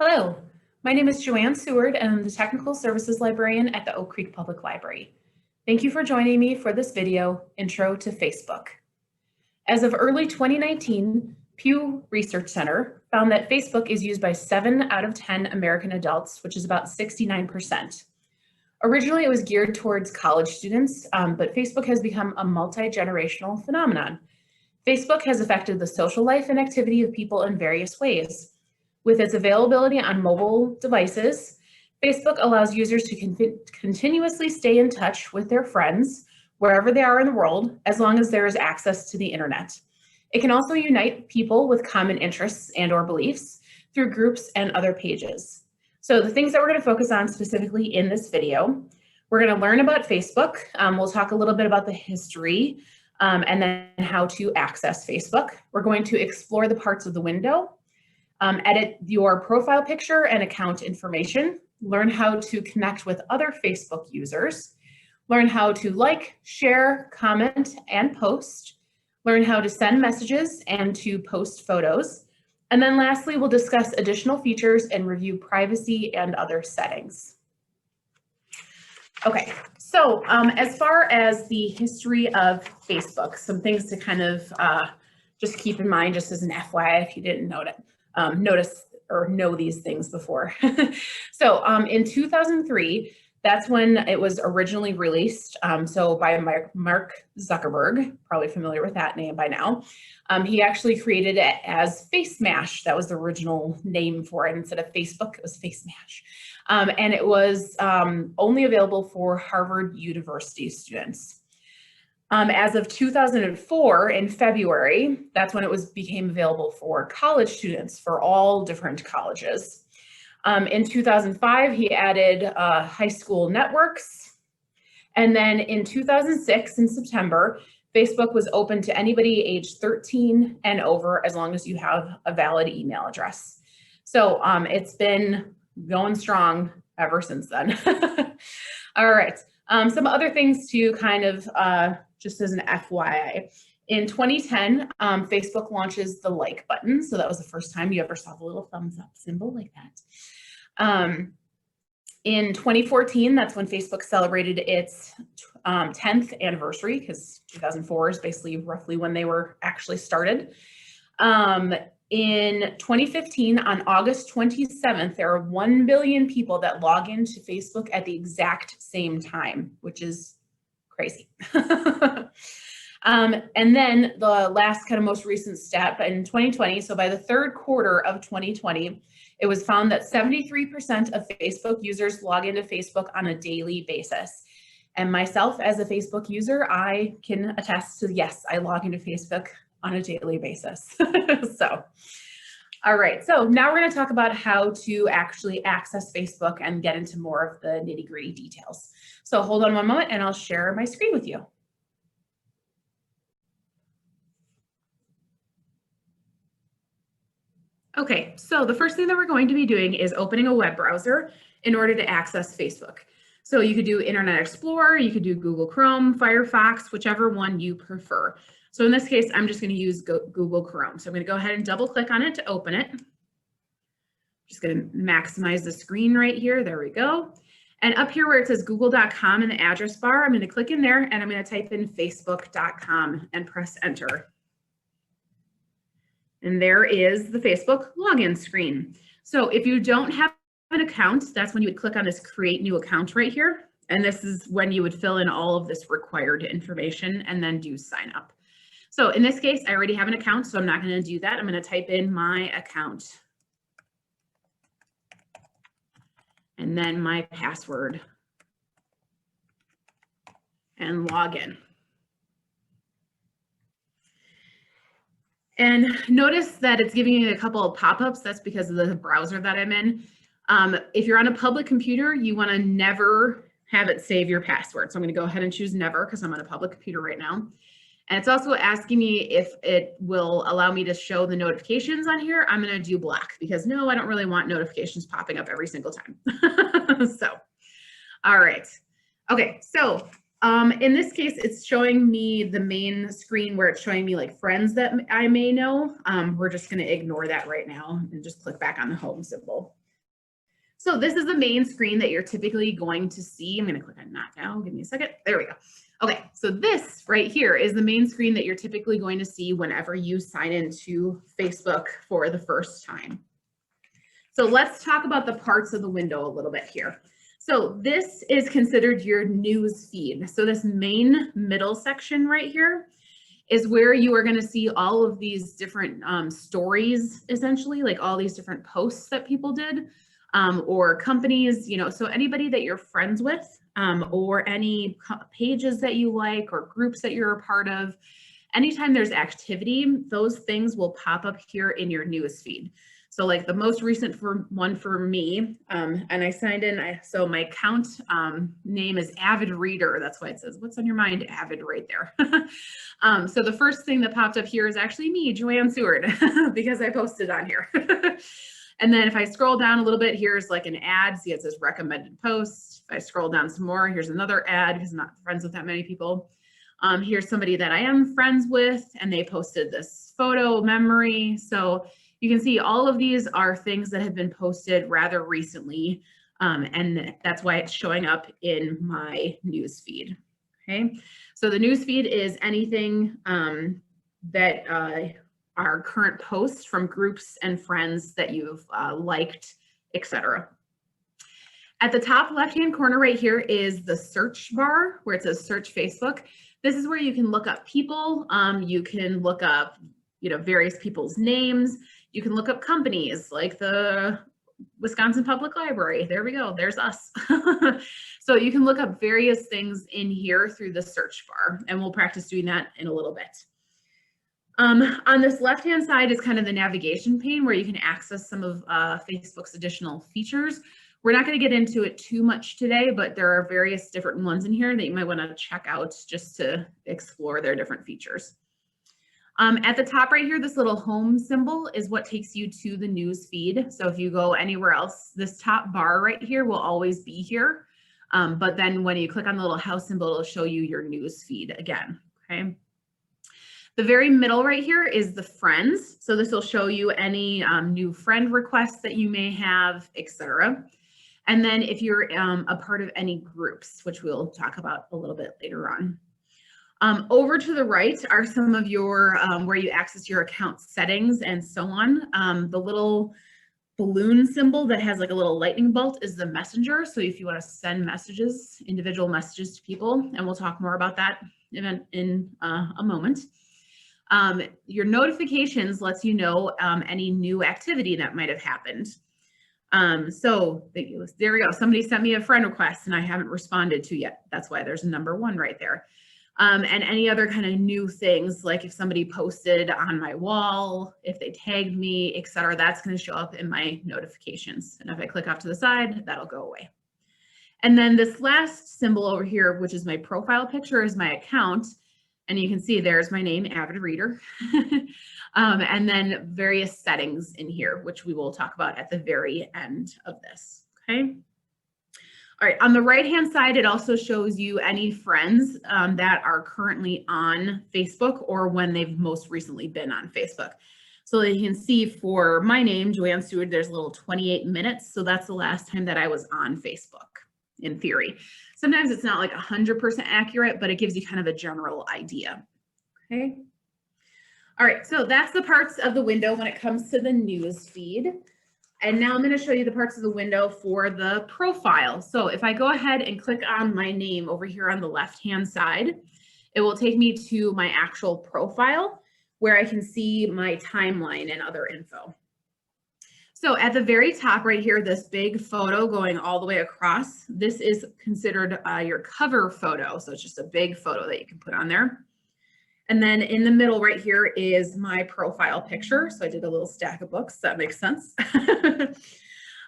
Hello, my name is Joanne Seward and I'm the Technical Services Librarian at the Oak Creek Public Library. Thank you for joining me for this video, Intro to Facebook. As of early 2019, Pew Research Center found that Facebook is used by 7 out of 10 American adults, which is about 69%. Originally, it was geared towards college students, but Facebook has become a multi-generational phenomenon. Facebook has affected the social life and activity of people in various ways. With its availability on mobile devices, Facebook allows users to continuously stay in touch with their friends wherever they are in the world, as long as there is access to the internet. It can also unite people with common interests and/or beliefs through groups and other pages. So the things that we're going to focus on specifically in this video, we're going to learn about Facebook. We'll talk a little bit about the history and then how to access Facebook. We're going to explore the parts of the window, edit your profile picture and account information, learn how to connect with other Facebook users, learn how to like, share, comment, and post, learn how to send messages and to post photos. And then lastly, we'll discuss additional features and review privacy and other settings. Okay, so as far as the history of Facebook, some things to kind of just keep in mind, just as an FYI, if you didn't notice or know these things before. So in 2003, that's when it was originally released. So by Mark Zuckerberg, probably familiar with that name by now. He actually created it as FaceMash. That was the original name for it. Instead of Facebook, it was FaceMash. And it was only available for Harvard University students. As of 2004, in February, that's when it became available for college students for all different colleges. In 2005, he added high school networks. And then in 2006, in September, Facebook was open to anybody age 13 and over, as long as you have a valid email address. So it's been going strong ever since then. All right, some other things to kind of, just as an FYI. In 2010, Facebook launches the like button. So that was the first time you ever saw the little thumbs up symbol like that. In 2014, that's when Facebook celebrated its 10th anniversary, because 2004 is basically roughly when they were actually started. In 2015, on August 27th, there are 1 billion people that log into Facebook at the exact same time, which is crazy. And then the last kind of most recent step in 2020, so by the third quarter of 2020, it was found that 73% of Facebook users log into Facebook on a daily basis. And myself as a Facebook user, I can attest to, yes, I log into Facebook on a daily basis. So, all right, so now we're going to talk about how to actually access Facebook and get into more of the nitty-gritty details. So hold on one moment and I'll share my screen with you. Okay, so the first thing that we're going to be doing is opening a web browser in order to access Facebook. So you could do Internet Explorer, you could do Google Chrome, Firefox, whichever one you prefer. So in this case, I'm just going to use Google Chrome. So I'm going to go ahead and double click on it to open it. Just going to maximize the screen right here. There we go. And up here where it says google.com in the address bar, I'm going to click in there and I'm going to type in facebook.com and press enter. And there is the Facebook login screen. So if you don't have an account, that's when you would click on this create new account right here. And this is when you would fill in all of this required information and then do sign up. So in this case, I already have an account, so I'm not going to do that. I'm going to type in my account and then my password and log in. And notice that it's giving me a couple of pop-ups. That's because of the browser that I'm in. If you're on a public computer, you want to never have it save your password. So I'm going to go ahead and choose never because I'm on a public computer right now. And it's also asking me if it will allow me to show the notifications on here. I'm going to do black because no, I don't really want notifications popping up every single time. So, all right. Okay, so in this case, it's showing me the main screen where it's showing me like friends that I may know. We're just going to ignore that right now and just click back on the home symbol. So this is the main screen that you're typically going to see. I'm going to click on that now. Give me a second. There we go. Okay, so this right here is the main screen that you're typically going to see whenever you sign into Facebook for the first time. So let's talk about the parts of the window a little bit here. So this is considered your news feed. So this main middle section right here is where you are going to see all of these different stories, essentially, like all these different posts that people did, or companies, you know, so anybody that you're friends with, or any pages that you like or groups that you're a part of. Anytime there's activity, those things will pop up here in your news feed. So like the most recent one for me, and I signed in, so my account name is Avid Reader. That's why it says, what's on your mind, Avid, right there. So the first thing that popped up here is actually me, Joanne Seward, because I posted on here. And then if I scroll down a little bit, here's like an ad. See, it says recommended posts. If I scroll down some more, here's another ad because I'm not friends with that many people. Here's somebody that I am friends with, and they posted this photo memory. So you can see all of these are things that have been posted rather recently, and that's why it's showing up in my news feed. Okay, so the news feed is anything that are current posts from groups and friends that you've liked, etc. At the top left-hand corner right here is the search bar where it says search Facebook. This is where you can look up people. You can look up, you know, various people's names. You can look up companies like the Wisconsin Public Library. There we go. There's us. So you can look up various things in here through the search bar, and we'll practice doing that in a little bit. On this left-hand side is kind of the navigation pane where you can access some of Facebook's additional features. We're not going to get into it too much today, but there are various different ones in here that you might want to check out just to explore their different features. At the top right here, this little home symbol is what takes you to the news feed. So if you go anywhere else, this top bar right here will always be here. But then when you click on the little house symbol, it'll show you your news feed again. Okay. The very middle right here is the friends. So this will show you any new friend requests that you may have, etc. And then if you're a part of any groups, which we'll talk about a little bit later on. Over to the right are some of your, where you access your account settings and so on. The little balloon symbol that has like a little lightning bolt is the messenger. So if you want to send messages, individual messages to people, and we'll talk more about that in a moment. Your notifications lets you know any new activity that might have happened. So there we go. Somebody sent me a friend request and I haven't responded to yet. That's why there's a number 1 right there. And any other kind of new things, like if somebody posted on my wall, if they tagged me, etc., that's going to show up in my notifications. And if I click off to the side, that'll go away. And then this last symbol over here, which is my profile picture, is my account. And you can see there's my name, Avid Reader. And then various settings in here, which we will talk about at the very end of this, okay? All right, on the right-hand side, it also shows you any friends that are currently on Facebook or when they've most recently been on Facebook. So you can see for my name, Joanne Seward, there's a little 28 minutes. So that's the last time that I was on Facebook, in theory. Sometimes it's not like 100% accurate, but it gives you kind of a general idea, okay? All right, so that's the parts of the window when it comes to the news feed. And now I'm going to show you the parts of the window for the profile. So if I go ahead and click on my name over here on the left-hand side, it will take me to my actual profile where I can see my timeline and other info. So at the very top right here, this big photo going all the way across, this is considered your cover photo. So it's just a big photo that you can put on there. And then in the middle right here is my profile picture. So I did a little stack of books. That makes sense.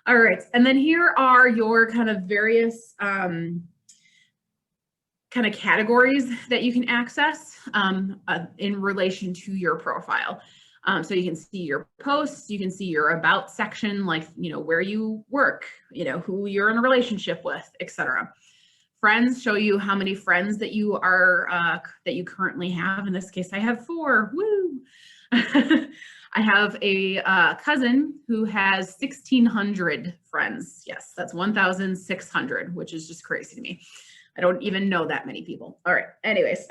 All right. And then here are your kind of various kind of categories that you can access in relation to your profile. So you can see your posts, you can see your about section, like, you know, where you work, you know, who you're in a relationship with, etc. Friends show you how many friends that you are, that you currently have. In this case, I have 4, woo. I have a cousin who has 1,600 friends. Yes, that's 1,600, which is just crazy to me. I don't even know that many people. All right, anyways.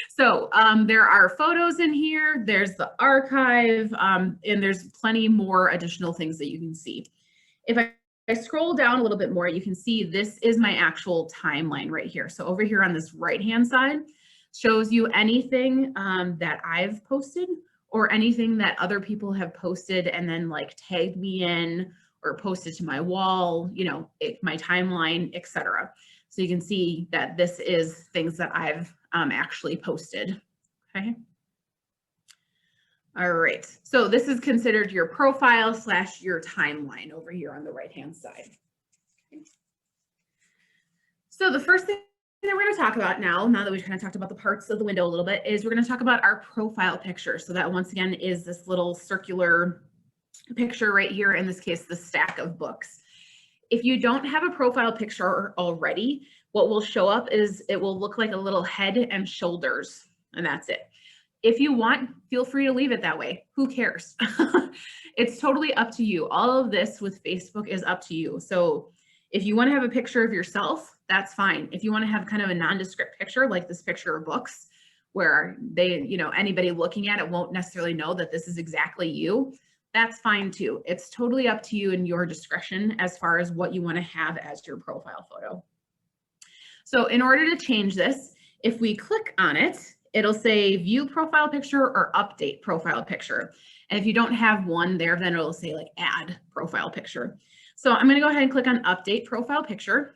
So there are photos in here, there's the archive, and there's plenty more additional things that you can see. If I scroll down a little bit more, you can see this is my actual timeline right here. So over here on this right-hand side shows you anything that I've posted or anything that other people have posted and then like tagged me in or posted to my wall, you know, my timeline, etc. So you can see that this is things that I've actually posted, okay? All right, so this is considered your profile / your timeline over here on the right-hand side. Okay. So the first thing that we're going to talk about now that we've kind of talked about the parts of the window a little bit, is we're going to talk about our profile picture. So that once again is this little circular picture right here, in this case, the stack of books. If you don't have a profile picture already, what will show up is it will look like a little head and shoulders, and that's it. If you want, feel free to leave it that way. Who cares? It's totally up to you. All of this with Facebook is up to you. So if you want to have a picture of yourself, that's fine. If you want to have kind of a nondescript picture, like this picture of books, where they, you know, anybody looking at it won't necessarily know that this is exactly you, that's fine too. It's totally up to you and your discretion as far as what you want to have as your profile photo. So in order to change this, if we click on it, it'll say view profile picture or update profile picture. And if you don't have one there, then it'll say like add profile picture. So I'm going to go ahead and click on update profile picture.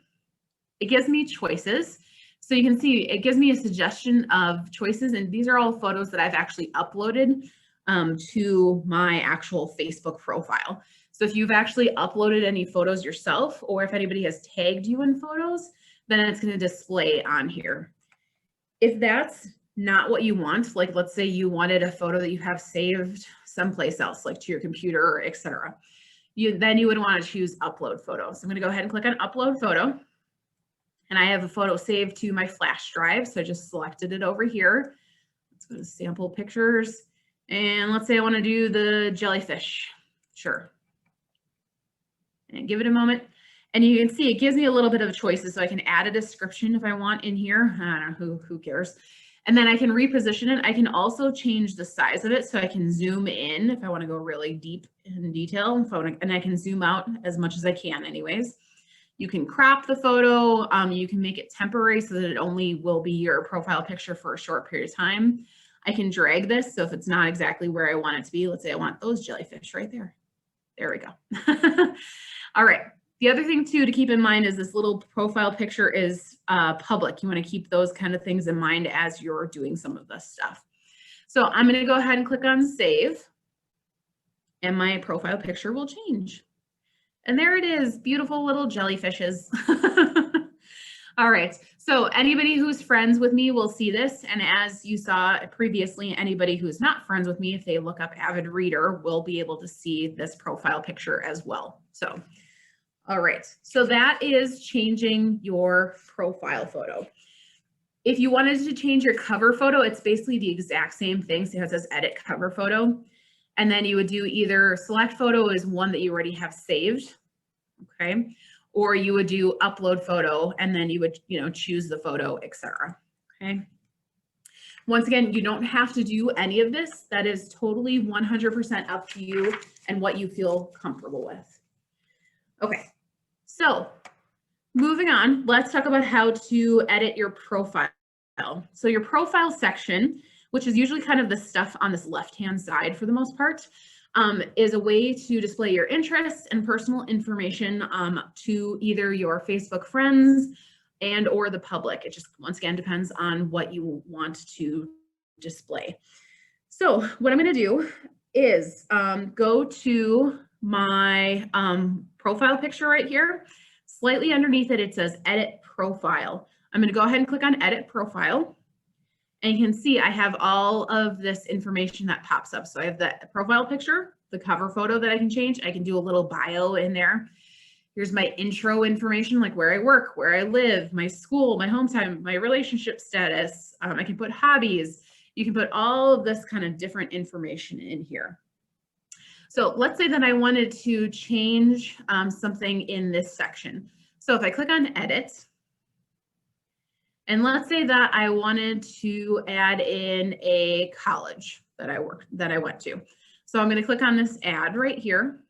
It gives me choices. So you can see it gives me a suggestion of choices, and these are all photos that I've actually uploaded to my actual Facebook profile. So if you've actually uploaded any photos yourself, or if anybody has tagged you in photos, then it's going to display on here. If that's not what you want, like let's say you wanted a photo that you have saved someplace else, like to your computer, etc., then you would want to choose upload photo. So I'm going to go ahead and click on upload photo. And I have a photo saved to my flash drive. So I just selected it over here. Let's go to sample pictures. And let's say I want to do the jellyfish. Sure. And give it a moment. And you can see it gives me a little bit of choices. So I can add a description if I want in here. I don't know, who cares. And then I can reposition it. I can also change the size of it. So I can zoom in if I want to go really deep in detail. And I can zoom out as much as I can anyways. You can crop the photo. You can make it temporary so that it only will be your profile picture for a short period of time. I can drag this. So if it's not exactly where I want it to be, let's say I want those jellyfish right there. There we go. All right. The other thing too to keep in mind is this little profile picture is public. You want to keep those kind of things in mind as you're doing some of this stuff. So I'm going to go ahead and click on save, and my profile picture will change. And there it is, beautiful little jellyfishes. All right, so anybody who's friends with me will see this. And as you saw previously, anybody who's not friends with me, if they look up Avid Reader, will be able to see this profile picture as well. So, all right, so that is changing your profile photo. If you wanted to change your cover photo, it's basically the exact same thing. So it says edit cover photo. And then you would do either select photo is one that you already have saved, okay? Or you would do upload photo, and then you would, choose the photo, etc. Okay. Once again, you don't have to do any of this. That is totally 100% up to you and what you feel comfortable with. Okay, so moving on, let's talk about how to edit your profile. So your profile section, which is usually kind of the stuff on this left-hand side for the most part, is a way to display your interests and personal information to either your Facebook friends and or the public. It just, once again, depends on what you want to display. So what I'm going to do is go to my profile picture right here. Slightly underneath it, it says Edit Profile. I'm going to go ahead and click on Edit Profile. And you can see I have all of this information that pops up. So I have the profile picture, the cover photo that I can change. I can do a little bio in there. Here's my intro information, like where I work, where I live, my school, my home time, my relationship status. I can put hobbies. You can put all of this kind of different information in here. So let's say that I wanted to change something in this section. So if I click on edit, and let's say that I wanted to add in a college that I went to. So I'm going to click on this add right here.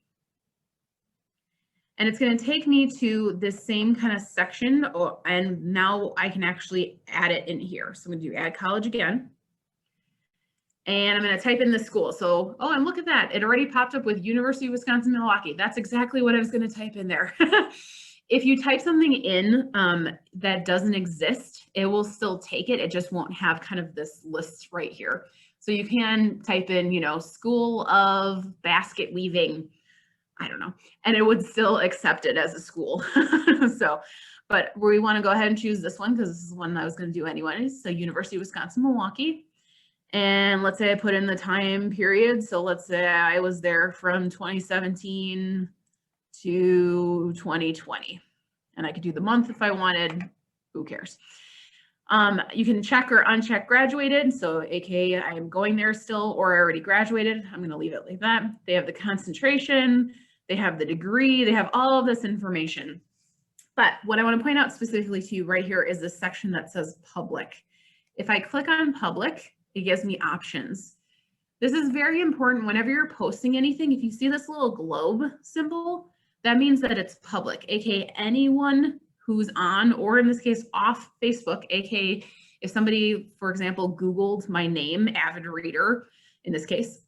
And it's going to take me to this same kind of section, and now I can actually add it in here. So I'm going to do add college again. And I'm going to type in the school. So, oh, and look at that. It already popped up with University of Wisconsin-Milwaukee. That's exactly what I was going to type in there. If you type something in that doesn't exist, it will still take it. It just won't have kind of this list right here. So you can type in, you know, School of Basket Weaving, I don't know, and it would still accept it as a school. So, but we want to go ahead and choose this one because this is the one that I was going to do anyway. So University of Wisconsin-Milwaukee. And let's say I put in the time period. So let's say I was there from 2017 to 2020. And I could do the month if I wanted, who cares? You can check or uncheck graduated. So AKA I am going there still, or I already graduated. I'm going to leave it like that. They have the concentration, they have the degree, they have all of this information. But what I want to point out specifically to you right here is this section that says public. If I click on public, it gives me options. This is very important whenever you're posting anything. If you see this little globe symbol, that means that it's public, aka anyone who's on, or in this case, off Facebook, aka if somebody, for example, Googled my name, avid reader, in this case,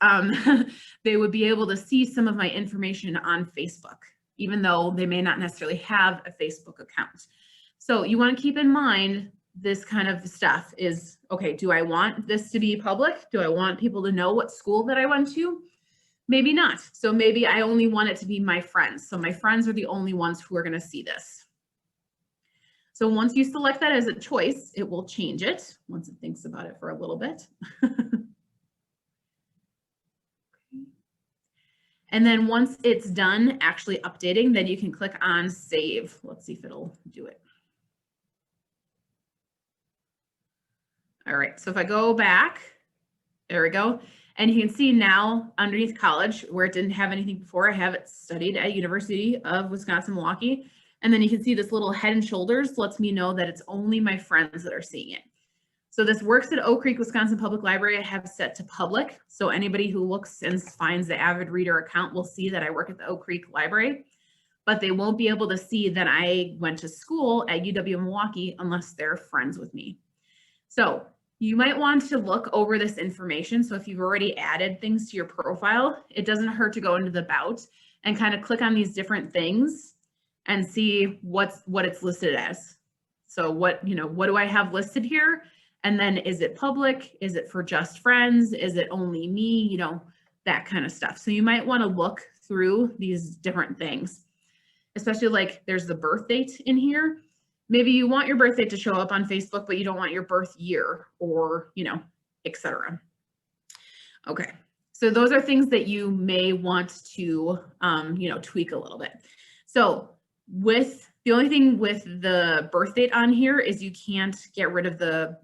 they would be able to see some of my information on Facebook, even though they may not necessarily have a Facebook account. So you want to keep in mind this kind of stuff is, okay, do I want this to be public? Do I want people to know what school that I went to? Maybe not. So maybe I only want it to be my friends. So my friends are the only ones who are going to see this. So once you select that as a choice, it will change it once it thinks about it for a little bit. And then once it's done actually updating, then you can click on save. Let's see if it'll do it. All right, so if I go back, there we go. And you can see now underneath college, where it didn't have anything before, I have it studied at University of Wisconsin-Milwaukee. And then you can see this little head and shoulders lets me know that it's only my friends that are seeing it. So this works at Oak Creek, Wisconsin Public Library. I have set to public. So anybody who looks and finds the avid reader account will see that I work at the Oak Creek Library, but they won't be able to see that I went to school at UW-Milwaukee unless they're friends with me. So you might want to look over this information. So if you've already added things to your profile, it doesn't hurt to go into the about and kind of click on these different things and see what it's listed as. So what do I have listed here? And then is it public? Is it for just friends? Is it only me? That kind of stuff. So you might want to look through these different things, especially like there's the birth date in here. Maybe you want your birthday to show up on Facebook, but you don't want your birth year or, etc. Okay. So those are things that you may want to, tweak a little bit. So the only thing with the birth date on here is you can't get rid of the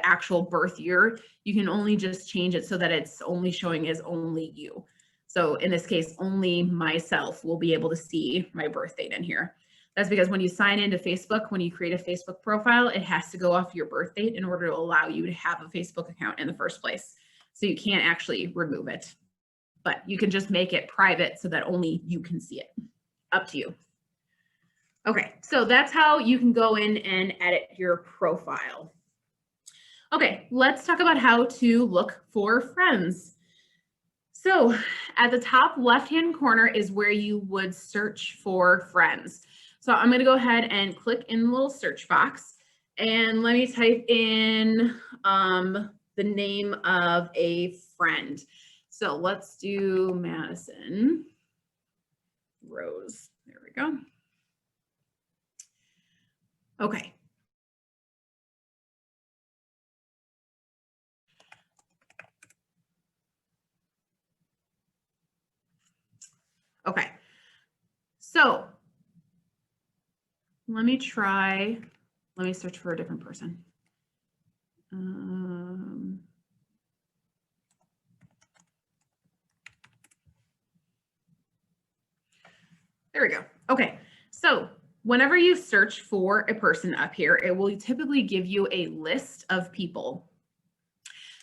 actual birth year. You can only just change it so that it's only showing as only you. So in this case, only myself will be able to see my birth date in here. That's because when you sign into Facebook, when you create a Facebook profile, it has to go off your birth date in order to allow you to have a Facebook account in the first place. So you can't actually remove it, but you can just make it private so that only you can see it. Up to you. Okay, so that's how you can go in and edit your profile. Okay, let's talk about how to look for friends. So at the top left-hand corner is where you would search for friends. So I'm going to go ahead and click in the little search box and let me type in the name of a friend. So let's do Madison Rose. There we go. Okay. Okay. So let me search for a different person. There we go. Okay, so whenever you search for a person up here, it will typically give you a list of people.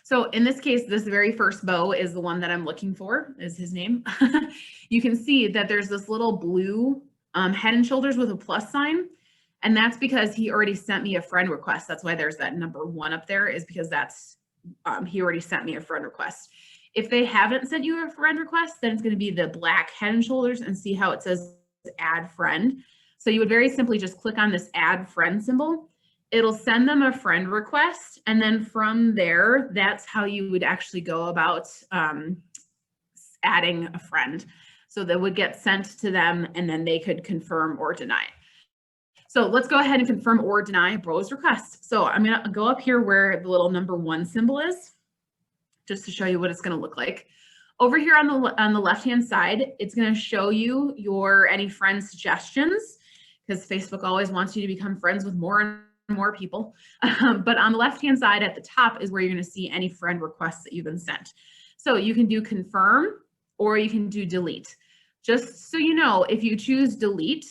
So in this case, this very first Bo is the one that I'm looking for, is his name. You can see that there's this little blue head and shoulders with a plus sign. And that's because he already sent me a friend request. That's why there's that number 1 up there, is because that's he already sent me a friend request. If they haven't sent you a friend request, then it's going to be the black head and shoulders, and see how it says add friend. So you would very simply just click on this add friend symbol. It'll send them a friend request. And then from there, that's how you would actually go about adding a friend. So that would get sent to them, and then they could confirm or deny it. So let's go ahead and confirm or deny Bo's request. So I'm going to go up here where the little number 1 symbol is, just to show you what it's going to look like. Over here on the left-hand side, it's going to show you your any friend suggestions, because Facebook always wants you to become friends with more and more people. But on the left-hand side at the top is where you're going to see any friend requests that you've been sent. So you can do confirm or you can do delete. Just so you know, if you choose delete,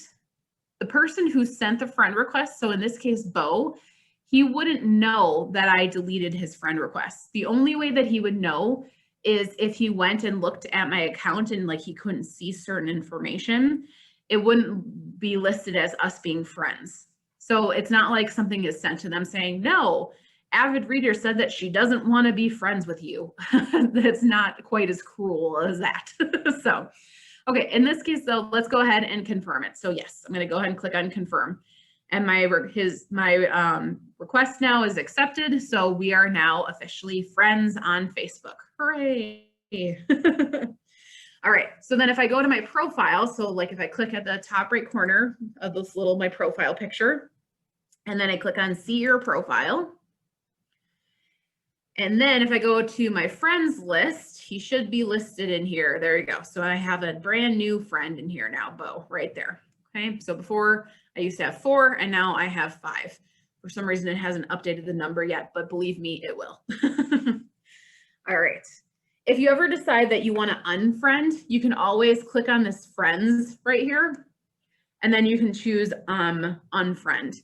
the person who sent the friend request, so in this case, Bo, he wouldn't know that I deleted his friend request. The only way that he would know is if he went and looked at my account and like he couldn't see certain information, it wouldn't be listed as us being friends. So it's not like something is sent to them saying, no, avid reader said that she doesn't want to be friends with you. That's not quite as cruel as that. So, okay, in this case though, let's go ahead and confirm it. So yes, I'm going to go ahead and click on confirm. And my request now is accepted. So we are now officially friends on Facebook. Hooray. All right, so then if I go to my profile, so like if I click at the top right corner of this little my profile picture, and then I click on see your profile. And then if I go to my friends list, he should be listed in here. There you go. So I have a brand new friend in here now, Bo, right there. Okay, so before I used to have 4 and now I have 5. For some reason it hasn't updated the number yet, but believe me, it will. All right. If you ever decide that you want to unfriend, you can always click on this friends right here, and then you can choose unfriend.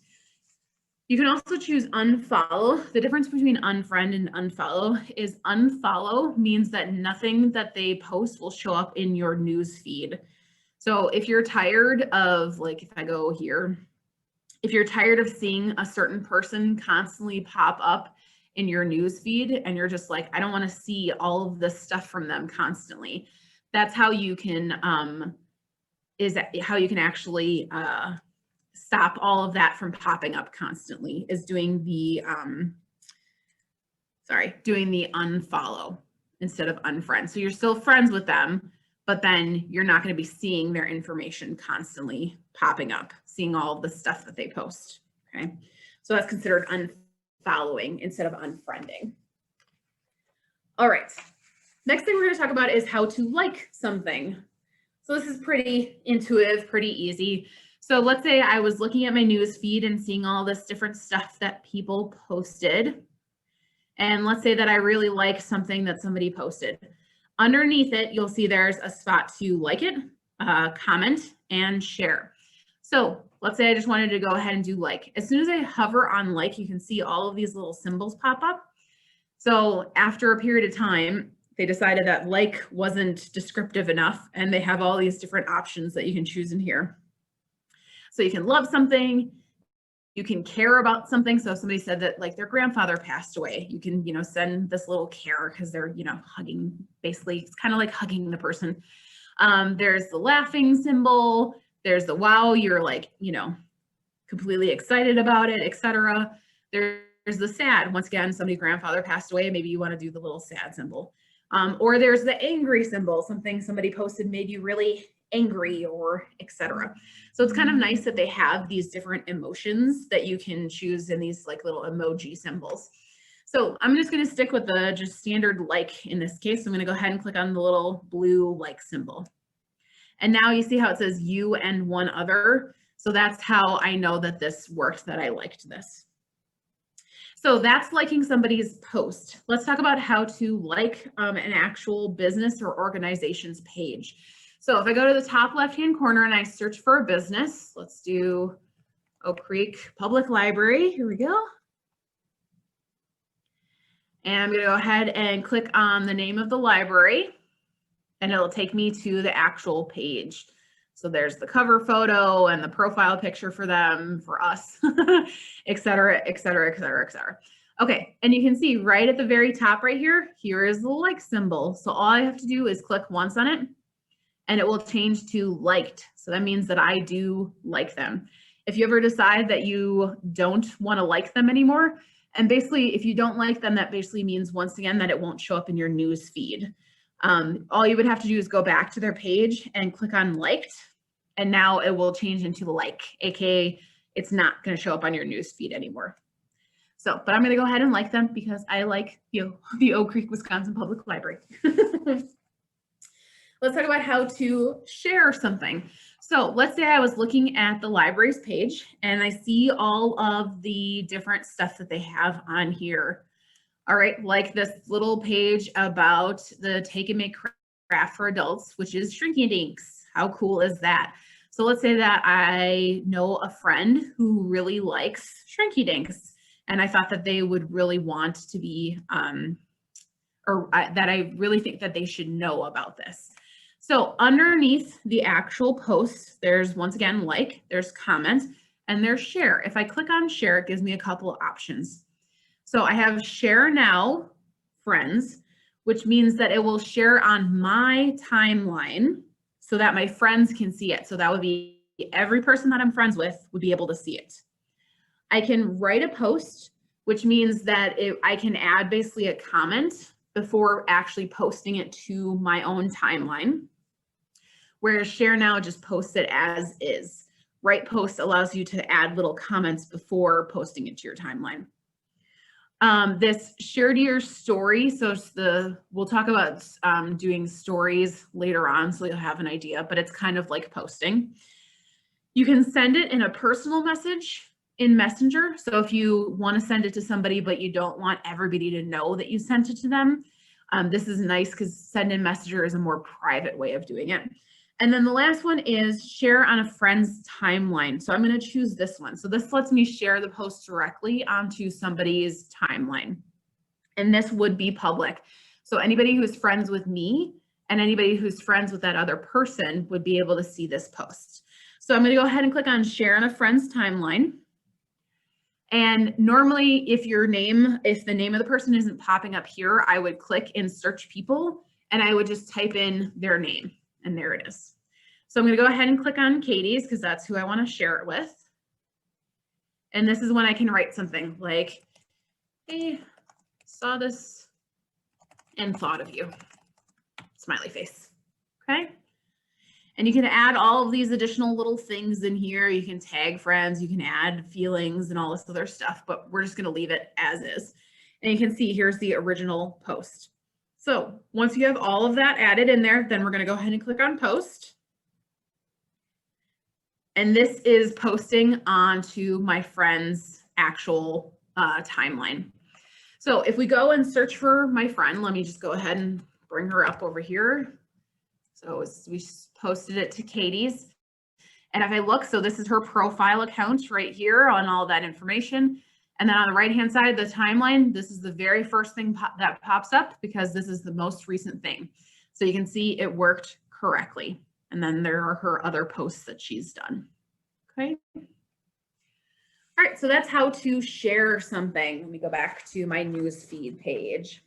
You can also choose unfollow. The difference between unfriend and unfollow is unfollow means that nothing that they post will show up in your news feed. So if you're tired of, like if I go here, if you're tired of seeing a certain person constantly pop up in your news feed and you're just like, I don't want to see all of this stuff from them constantly, that's how you can actually stop all of that from popping up constantly, is doing the doing the unfollow instead of unfriend. So you're still friends with them, but then you're not going to be seeing their information constantly popping up, seeing all of the stuff that they post. Okay, so that's considered unfollowing instead of unfriending. All right, next thing we're going to talk about is how to like something. So this is pretty intuitive, pretty easy. So let's say I was looking at my news feed and seeing all this different stuff that people posted. And let's say that I really like something that somebody posted. Underneath it, you'll see there's a spot to like it, comment, and share. So let's say I just wanted to go ahead and do like. As soon as I hover on like, you can see all of these little symbols pop up. So after a period of time, they decided that like wasn't descriptive enough, and they have all these different options that you can choose in here. So you can love something, you can care about something. So if somebody said that like their grandfather passed away, you can, send this little care because they're, hugging, basically it's kind of like hugging the person. There's the laughing symbol, there's the wow, you're like, completely excited about it, etc. There's the sad, once again, somebody's grandfather passed away, maybe you want to do the little sad symbol. Or there's the angry symbol, something somebody posted made you really angry, or etc. So it's kind of nice that they have these different emotions that you can choose in these like little emoji symbols. So I'm just going to stick with the just standard like in this case. I'm going to go ahead and click on the little blue like symbol. And now you see how it says you and one other. So that's how I know that this worked, that I liked this. So that's liking somebody's post. Let's talk about how to like an actual business or organization's page. So if I go to the top left-hand corner and I search for a business, let's do Oak Creek Public Library. Here we go. And I'm going to go ahead and click on the name of the library, and it'll take me to the actual page. So there's the cover photo and the profile picture for them, for us, et cetera, et cetera, et cetera, et cetera. Okay, and you can see right at the very top right here, here is the like symbol. So all I have to do is click once on it, and it will change to liked. So that means that I do like them. If you ever decide that you don't want to like them anymore, and basically if you don't like them, that basically means once again that it won't show up in your news feed. All you would have to do is go back to their page and click on liked, and now it will change into like, aka it's not going to show up on your news feed anymore. So, but I'm going to go ahead and like them because I like the Oak Creek, Wisconsin Public Library. Let's talk about how to share something. So let's say I was looking at the library's page and I see all of the different stuff that they have on here. All right, like this little page about the Take and Make craft for adults, which is Shrinky Dinks. How cool is that? So let's say that I know a friend who really likes Shrinky Dinks, and I thought that they would really want to be, that I really think that they should know about this. So underneath the actual post, there's once again, like, there's comment, and there's share. If I click on share, it gives me a couple of options. So I have share now, friends, which means that it will share on my timeline so that my friends can see it. So that would be every person that I'm friends with would be able to see it. I can write a post, which means that I can add basically a comment before actually posting it to my own timeline. Whereas share now just posts it as is. Write post allows you to add little comments before posting it to your timeline. This share to your story. So we'll talk about doing stories later on, so you'll have an idea, but it's kind of like posting. You can send it in a personal message in Messenger. So if you want to send it to somebody, but you don't want everybody to know that you sent it to them, this is nice because send in Messenger is a more private way of doing it. And then the last one is share on a friend's timeline. So I'm going to choose this one. So this lets me share the post directly onto somebody's timeline. And this would be public. So anybody who's friends with me and anybody who's friends with that other person would be able to see this post. So I'm going to go ahead and click on share on a friend's timeline. And normally if the name of the person isn't popping up here, I would click in search people and I would just type in their name. And there it is. So I'm going to go ahead and click on Katie's because that's who I want to share it with. And this is when I can write something like, hey, saw this and thought of you. Smiley face. Okay. And you can add all of these additional little things in here. You can tag friends, you can add feelings and all this other stuff, but we're just going to leave it as is. And you can see here's the original post. So once you have all of that added in there, then we're going to go ahead and click on post. And this is posting onto my friend's actual timeline. So if we go and search for my friend, let me just go ahead and bring her up over here. So we posted it to Katie's. And if I look, so this is her profile account right here on all that information. And then on the right-hand side of the timeline, this is the very first thing that pops up because this is the most recent thing. So you can see it worked correctly. And then there are her other posts that she's done. Okay. All right, so that's how to share something. Let me go back to my newsfeed page.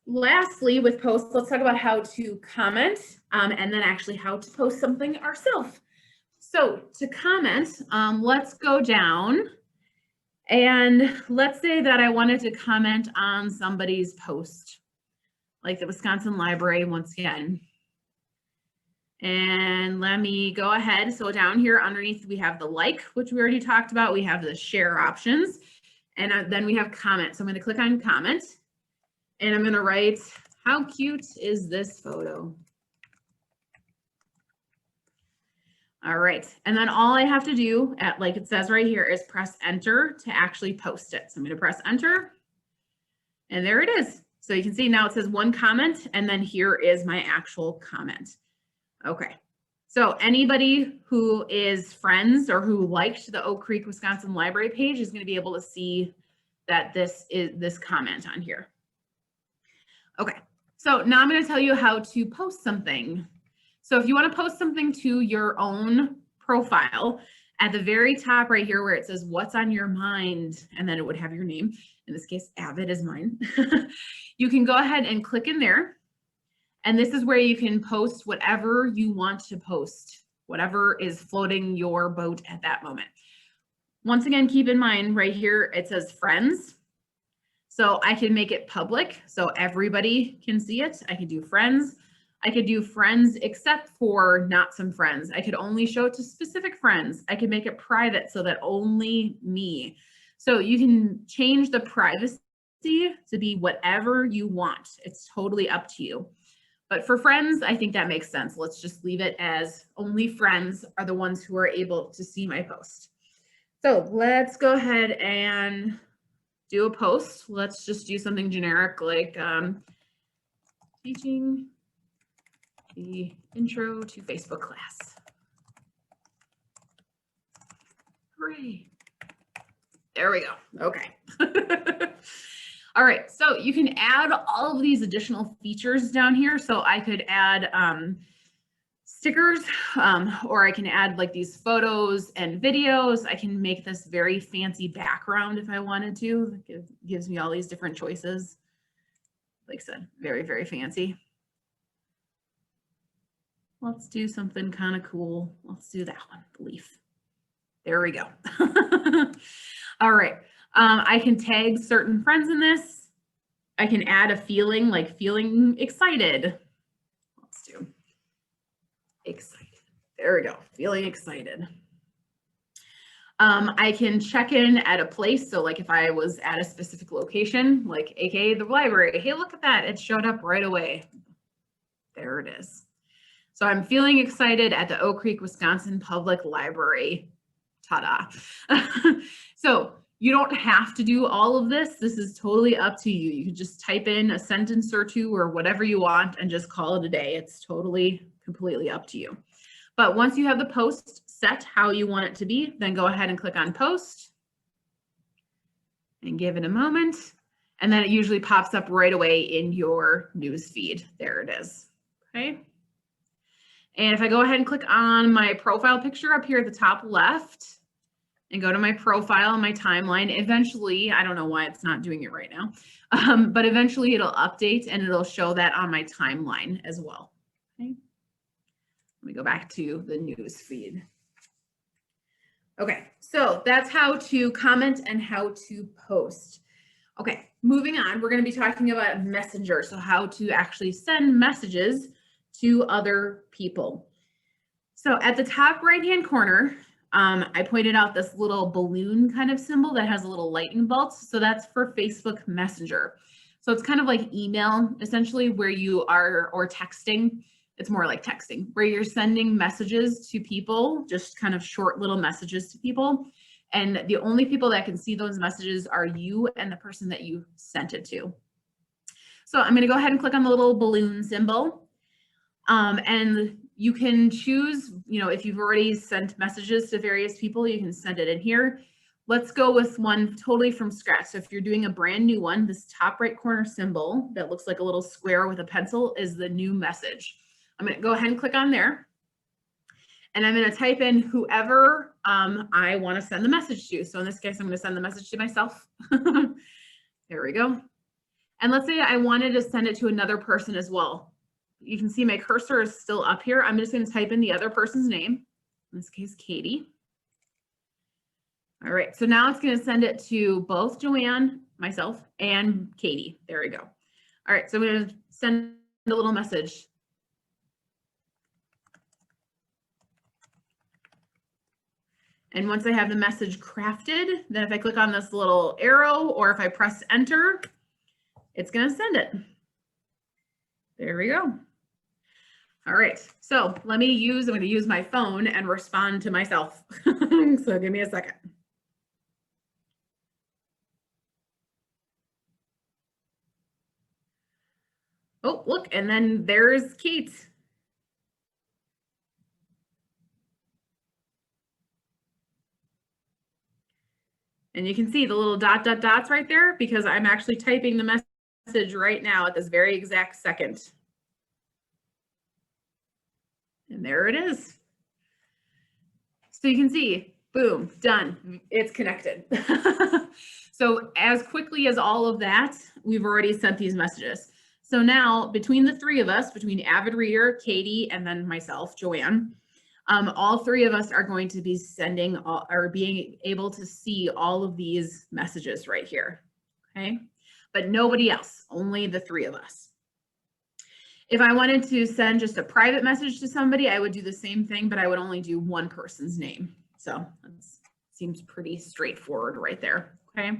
Lastly, with posts, let's talk about how to comment and then actually how to post something ourselves. So to comment, let's go down. And let's say that I wanted to comment on somebody's post, like the Wisconsin Library once again. And let me go ahead. So down here underneath, we have the like, which we already talked about. We have the share options. And then we have comment. So I'm going to click on comment. And I'm going to write, how cute is this photo? All right, and then all I have to do, like it says right here, is press enter to actually post it. So I'm going to press enter, and there it is. So you can see now it says one comment, and then here is my actual comment. Okay. So anybody who is friends or who liked the Oak Creek, Wisconsin library page is going to be able to see that this is this comment on here. Okay. So now I'm going to tell you how to post something. So if you want to post something to your own profile, at the very top right here where it says what's on your mind, and then it would have your name, in this case Avid is mine, you can go ahead and click in there, and this is where you can post whatever you want to post, whatever is floating your boat at that moment. Once again, keep in mind right here it says friends, so I can make it public so everybody can see it. I can do friends. I could do friends except for not some friends. I could only show it to specific friends. I could make it private so that only me. So you can change the privacy to be whatever you want. It's totally up to you. But for friends, I think that makes sense. Let's just leave it as only friends are the ones who are able to see my post. So let's go ahead and do a post. Let's just do something generic like teaching the intro to Facebook class. Hooray. There we go. Okay. All right. So you can add all of these additional features down here. So I could add stickers, or I can add like these photos and videos. I can make this very fancy background if I wanted to. It gives me all these different choices. Like I said, very, very fancy. Let's do something kind of cool. Let's do that one, the leaf. There we go. All right. I can tag certain friends in this. I can add a feeling, like feeling excited. Let's do excited. There we go. Feeling excited. I can check in at a place. So like if I was at a specific location, like AKA the library, hey, look at that. It showed up right away. There it is. So I'm feeling excited at the Oak Creek, Wisconsin Public Library. Ta-da. So you don't have to do all of this. This is totally up to you. You can just type in a sentence or two or whatever you want and just call it a day. It's totally, completely up to you. But once you have the post set how you want it to be, then go ahead and click on post and give it a moment. And then it usually pops up right away in your news feed. There it is. Okay. And if I go ahead and click on my profile picture up here at the top left and go to my profile and my timeline, eventually, I don't know why it's not doing it right now, but eventually it'll update and it'll show that on my timeline as well. Okay. Let me go back to the news feed. Okay, so that's how to comment and how to post. Okay, moving on, we're going to be talking about Messenger, so how to actually send messages to other people. So at the top right-hand corner, I pointed out this little balloon kind of symbol that has a little lightning bolt. So that's for Facebook Messenger. So it's kind of like email, essentially, where you are, or texting. It's more like texting, where you're sending messages to people, just kind of short little messages to people. And the only people that can see those messages are you and the person that you sent it to. So I'm going to go ahead and click on the little balloon symbol. And you can choose, you know, if you've already sent messages to various people, you can send it in here. Let's go with one totally from scratch. So if you're doing a brand new one, this top right corner symbol that looks like a little square with a pencil is the new message. I'm going to go ahead and click on there. And I'm going to type in whoever I want to send the message to. So in this case, I'm going to send the message to myself. There we go. And let's say I wanted to send it to another person as well. You can see my cursor is still up here. I'm just going to type in the other person's name. In this case, Katie. All right, so now it's going to send it to both Joanne, myself, and Katie. There we go. All right, so I'm going to send a little message. And once I have the message crafted, then if I click on this little arrow or if I press enter, it's going to send it. There we go. All right, so I'm going to use my phone and respond to myself. So give me a second. Oh, look, and then there's Kate. And you can see the little dots right there because I'm actually typing the message right now at this very exact second. And there it is. So you can see, boom, done. It's connected. So as quickly as all of that, we've already sent these messages. So now between the three of us, between Avid Reader, Katie, and then myself, Joanne, all three of us are going to be sending or being able to see all of these messages right here, okay? But nobody else, only the three of us. If I wanted to send just a private message to somebody, I would do the same thing, but I would only do one person's name. So that seems pretty straightforward right there, okay?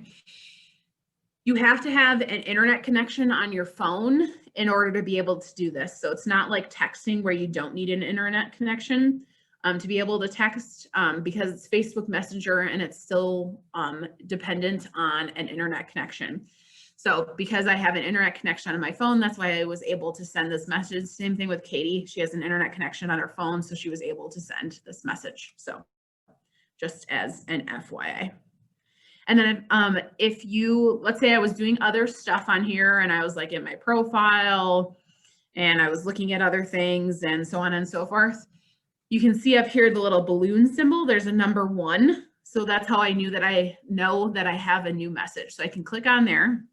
You have to have an internet connection on your phone in order to be able to do this. So it's not like texting where you don't need an internet connection to be able to text because it's Facebook Messenger and it's still dependent on an internet connection. So because I have an internet connection on my phone, that's why I was able to send this message. Same thing with Katie. She has an internet connection on her phone, so she was able to send this message. So just as an FYI. And then if you, let's say I was doing other stuff on here and I was like in my profile and I was looking at other things and so on and so forth, you can see up here the little balloon symbol, there's a number 1. So that's how I knew that I know that I have a new message. So I can click on there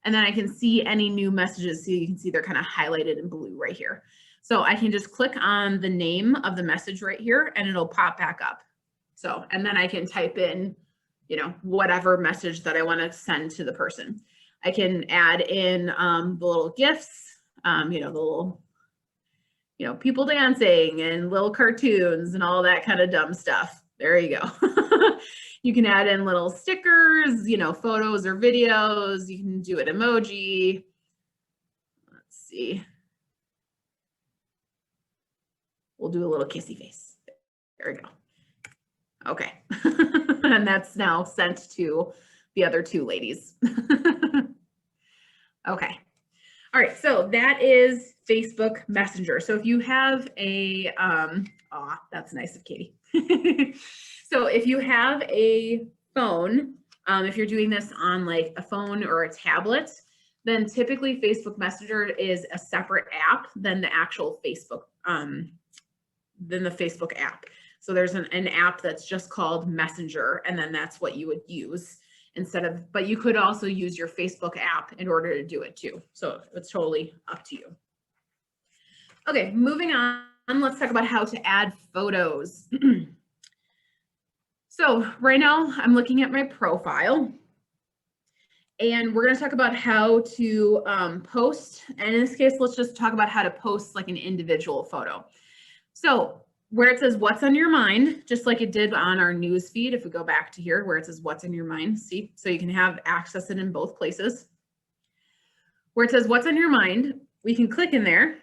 and then I can see any new messages. So you can see they're kind of highlighted in blue right here. So I can just click on the name of the message right here and it'll pop back up. So, and then I can type in, you know, whatever message that I want to send to the person. I can add in the little GIFs, you know, the little, you know, people dancing and little cartoons and all that kind of dumb stuff. There you go. You can add in little stickers, you know, photos or videos. You can do an emoji. Let's see. We'll do a little kissy face. There we go. Okay. And that's now sent to the other 2 ladies. Okay. All right. So that is Facebook Messenger. So if you have a, that's nice of Katie. So if you have a phone, if you're doing this on like a phone or a tablet, then typically Facebook Messenger is a separate app than the actual Facebook, than the Facebook app. So there's an app that's just called Messenger, and then that's what you would use instead of, but you could also use your Facebook app in order to do it too. So it's totally up to you. Okay, moving on, let's talk about how to add photos. So right now I'm looking at my profile and we're going to talk about how to post. And in this case, let's just talk about how to post like an individual photo. So where it says what's on your mind, just like it did on our news feed, if we go back to here where it says what's on your mind, see, so you can have access it in both places. Where it says what's on your mind, we can click in there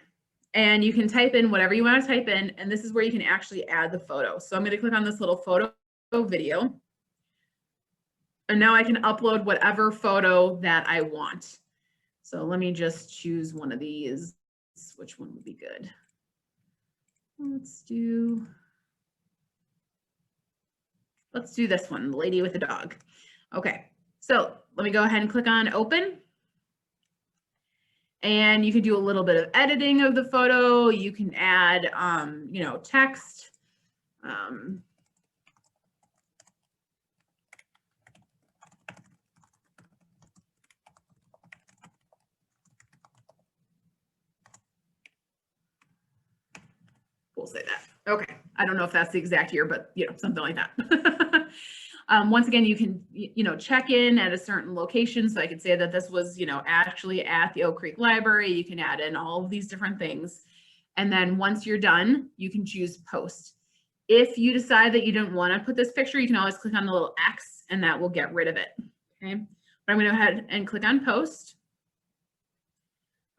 and you can type in whatever you want to type in, and this is where you can actually add the photo. So I'm going to click on this little photo video, and now I can upload whatever photo that I want. So let me just choose one of these. Which one would be good? Let's do this one, the lady with the dog. Okay, so let me go ahead and click on open. And you can do a little bit of editing of the photo. You can add, you know, text. We'll say that. Okay. I don't know if that's the exact year, but you know, something like that. Once again, you can, you know, check in at a certain location. So I could say that this was, you know, actually at the Oak Creek Library. You can add in all of these different things. And then once you're done, you can choose post. If you decide that you don't want to put this picture, you can always click on the little X and that will get rid of it. Okay. But I'm going to go ahead and click on post.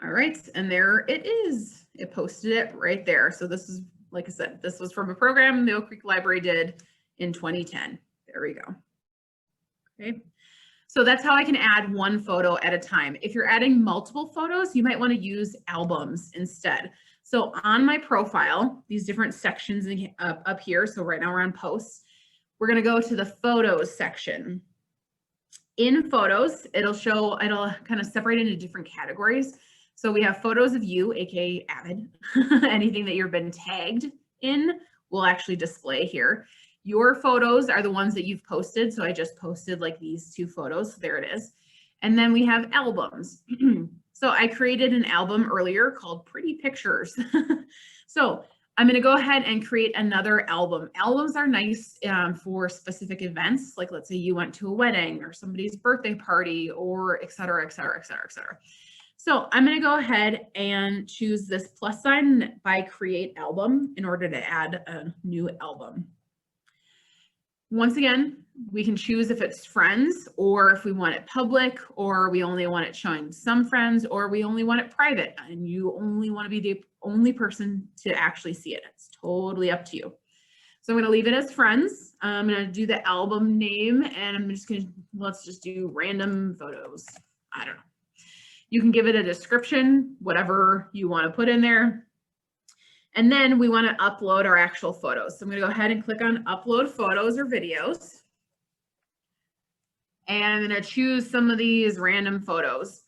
All right. And there it is. It posted it right there. So this is, like I said, this was from a program the Oak Creek Library did in 2010. There we go. Okay. So that's how I can add one photo at a time. If you're adding multiple photos, you might want to use albums instead. So on my profile, these different sections up here, so right now we're on posts, we're going to go to the photos section. In photos, it'll kind of separate into different categories. So we have photos of you, aka Avid. Anything that you've been tagged in will actually display here. Your photos are the ones that you've posted. So I just posted like these 2 photos. There it is. And then we have albums. So I created an album earlier called Pretty Pictures. So I'm going to go ahead and create another album. Albums are nice for specific events. Like let's say you went to a wedding or somebody's birthday party or et cetera, et cetera, et cetera, et cetera. So I'm going to go ahead and choose this plus sign by create album in order to add a new album. Once again, we can choose if it's friends or if we want it public or we only want it showing some friends or we only want it private and you only want to be the only person to actually see it. It's totally up to you. So I'm going to leave it as friends. I'm going to do the album name and I'm just going to, let's just do random photos. I don't know. You can give it a description, whatever you want to put in there. And then we want to upload our actual photos. So I'm going to go ahead and click on upload photos or videos. And I'm going to choose some of these random photos.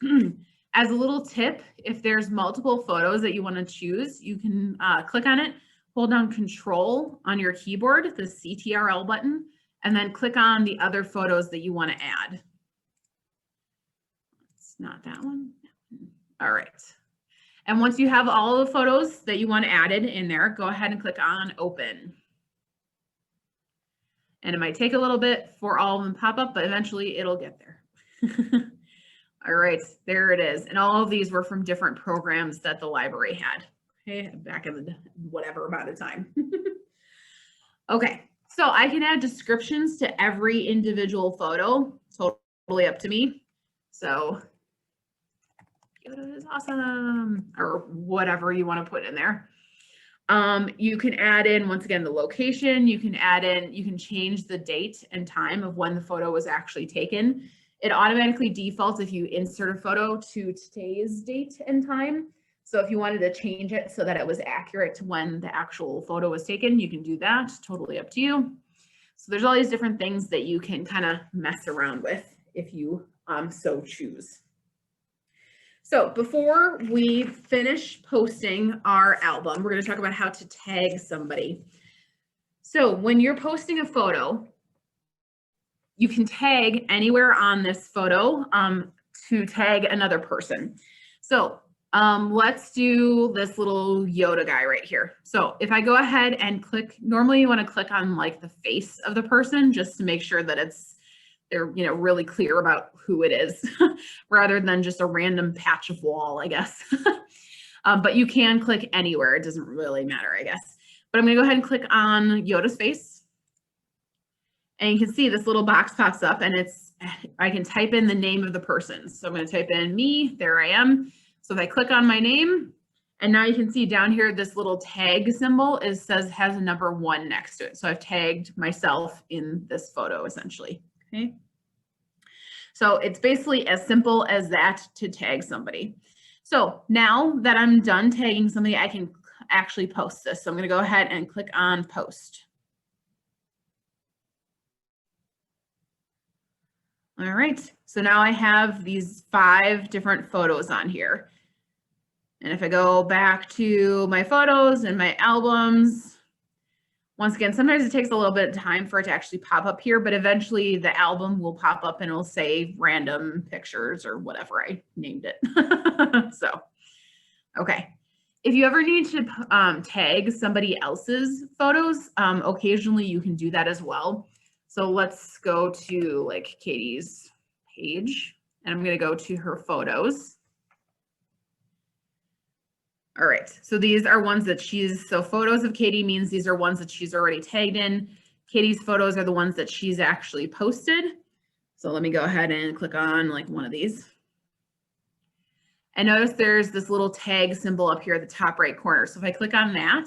As a little tip, if there's multiple photos that you want to choose, you can click on it, hold down Control on your keyboard, the CTRL button, and then click on the other photos that you want to add. It's not that one. All right. And once you have all the photos that you want added in there, go ahead and click on Open. And it might take a little bit for all of them to pop up, but eventually it'll get there. All right, there it is. And all of these were from different programs that the library had, okay, back in the whatever amount of time. Okay, so I can add descriptions to every individual photo, totally up to me. So it is awesome, or whatever you want to put in there. You can add in, once again, the location. You can add in, you can change the date and time of when the photo was actually taken. It automatically defaults if you insert a photo to today's date and time. So if you wanted to change it so that it was accurate to when the actual photo was taken, you can do that. Totally up to you. So there's all these different things that you can kind of mess around with if you so choose. So before we finish posting our album, we're going to talk about how to tag somebody. So when you're posting a photo, you can tag anywhere on this photo to tag another person. So let's do this little Yoda guy right here. So if I go ahead and click, normally you want to click on like the face of the person just to make sure that they're really clear about who it is rather than just a random patch of wall, I guess. But you can click anywhere. It doesn't really matter, I guess. But I'm going to go ahead and click on Yoda's face. And you can see this little box pops up and I can type in the name of the person. So I'm going to type in me. There I am. So if I click on my name, and now you can see down here, this little tag symbol has a number 1 next to it. So I've tagged myself in this photo essentially. Okay. So it's basically as simple as that to tag somebody. So now that I'm done tagging somebody, I can actually post this. So I'm going to go ahead and click on post. All right. So now I have these 5 different photos on here. And if I go back to my photos and my albums, once again, sometimes it takes a little bit of time for it to actually pop up here, but eventually the album will pop up and it'll say random pictures or whatever I named it. So, okay. If you ever need to tag somebody else's photos, occasionally you can do that as well. So let's go to like Katie's page and I'm going to go to her photos. All right, so these are ones that so photos of Katie means these are ones that she's already tagged in. Katie's photos are the ones that she's actually posted. So let me go ahead and click on like one of these. And notice there's this little tag symbol up here at the top right corner. So if I click on that,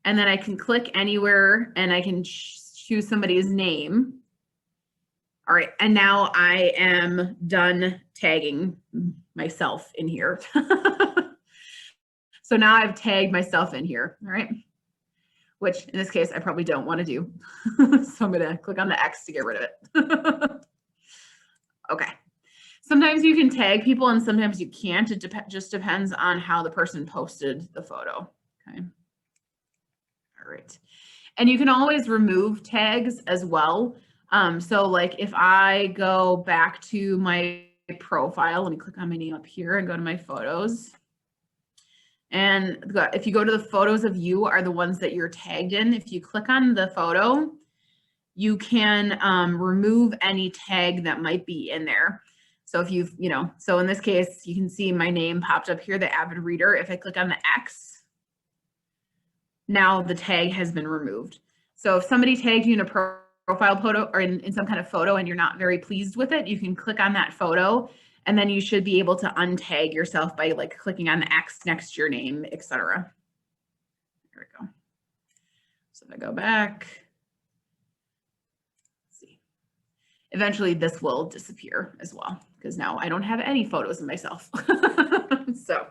and then I can click anywhere and I can choose somebody's name. All right, and now I am done tagging myself in here. So now I've tagged myself in here, all right? Which in this case, I probably don't want to do. So I'm gonna click on the X to get rid of it. Okay. Sometimes you can tag people and sometimes you can't. It just depends on how the person posted the photo, okay? All right. And you can always remove tags as well. So like if I go back to my profile, let me click on my name up here and go to my photos. And if you go to the photos of you are the ones that you're tagged in, if you click on the photo, you can remove any tag that might be in there. So if you've, so in this case, you can see my name popped up here, the avid reader. If I click on the X, now the tag has been removed. So if somebody tagged you in a profile photo or in some kind of photo and you're not very pleased with it, you can click on that photo and then you should be able to untag yourself by like clicking on the X next to your name, etc. There we go. So if I go back, let's see. Eventually this will disappear as well because now I don't have any photos of myself. So,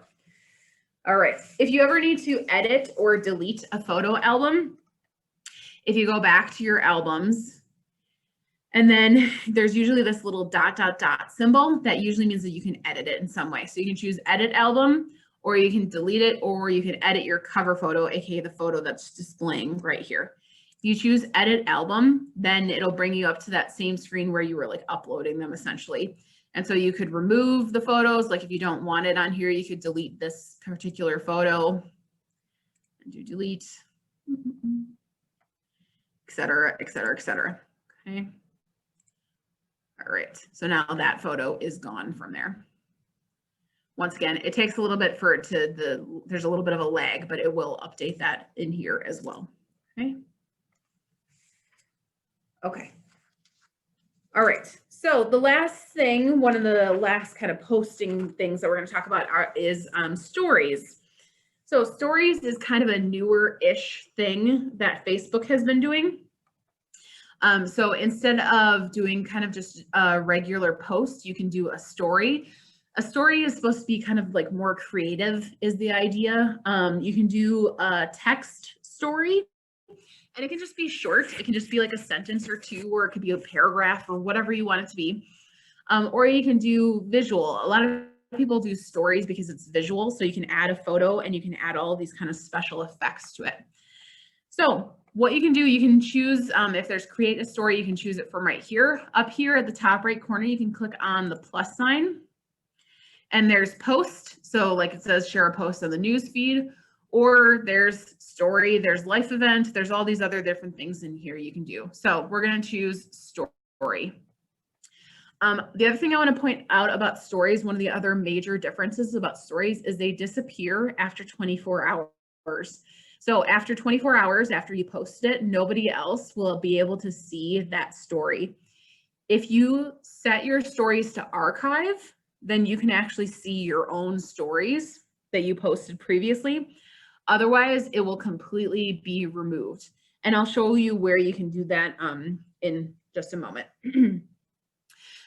all right. If you ever need to edit or delete a photo album, if you go back to your albums, and then there's usually this little dot, dot, dot symbol that usually means that you can edit it in some way. So you can choose edit album, or you can delete it, or you can edit your cover photo, aka the photo that's displaying right here. If you choose edit album, then it'll bring you up to that same screen where you were like uploading them essentially. And so you could remove the photos. Like if you don't want it on here, you could delete this particular photo and do delete, et cetera, et cetera, et cetera. Okay. All right, so now that photo is gone from there. Once again, it takes a little bit for it to, there's a little bit of a lag, but it will update that in here as well, okay? Okay. All right, so the last thing, one of the last kind of posting things that we're gonna talk about is stories. So stories is kind of a newer-ish thing that Facebook has been doing. So instead of doing kind of just a regular post, you can do a story. A story is supposed to be kind of like more creative is the idea. You can do a text story and it can just be short. It can just be like a sentence or two, or it could be a paragraph or whatever you want it to be. Or you can do visual. A lot of people do stories because it's visual. So you can add a photo and you can add all these kind of special effects to it. So what you can do, you can choose, if there's create a story, you can choose it from right here. Up here at the top right corner, you can click on the plus sign. And there's post, so like it says share a post on the news feed, or there's story, there's life event, there's all these other different things in here you can do. So we're going to choose story. The other thing I want to point out about stories, one of the other major differences about stories is they disappear after 24 hours. So after 24 hours, after you post it, nobody else will be able to see that story. If you set your stories to archive, then you can actually see your own stories that you posted previously. Otherwise, it will completely be removed. And I'll show you where you can do that in just a moment.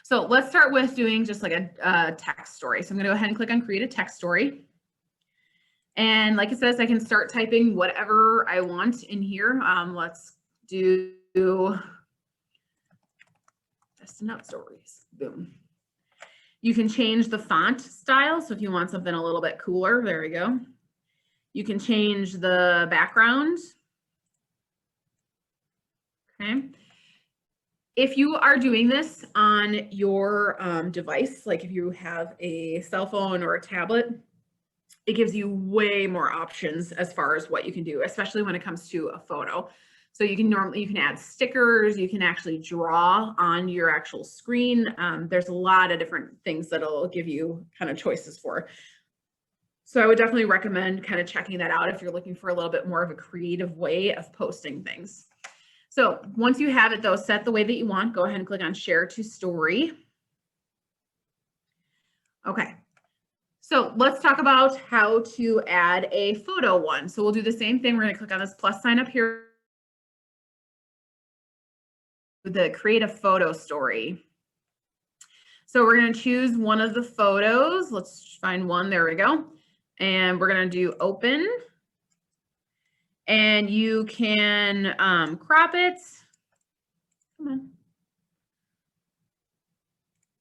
So let's start with doing just like a text story. So I'm gonna go ahead and click on create a text story. And like it says, I can start typing whatever I want in here. Let's do testing out stories, boom. You can change the font style. So if you want something a little bit cooler, there we go. You can change the background. Okay. If you are doing this on your device, like if you have a cell phone or a tablet, it gives you way more options as far as what you can do, especially when it comes to a photo. So you can add stickers, you can actually draw on your actual screen. There's a lot of different things that it'll give you kind of choices for. So I would definitely recommend kind of checking that out if you're looking for a little bit more of a creative way of posting things. So once you have it though, set the way that you want, go ahead and click on share to story. Okay. So let's talk about how to add a photo one. So we'll do the same thing. We're going to click on this plus sign up here the create a photo story. So we're going to choose one of the photos. Let's find one. There we go. And we're going to do open. And you can crop it. Come on.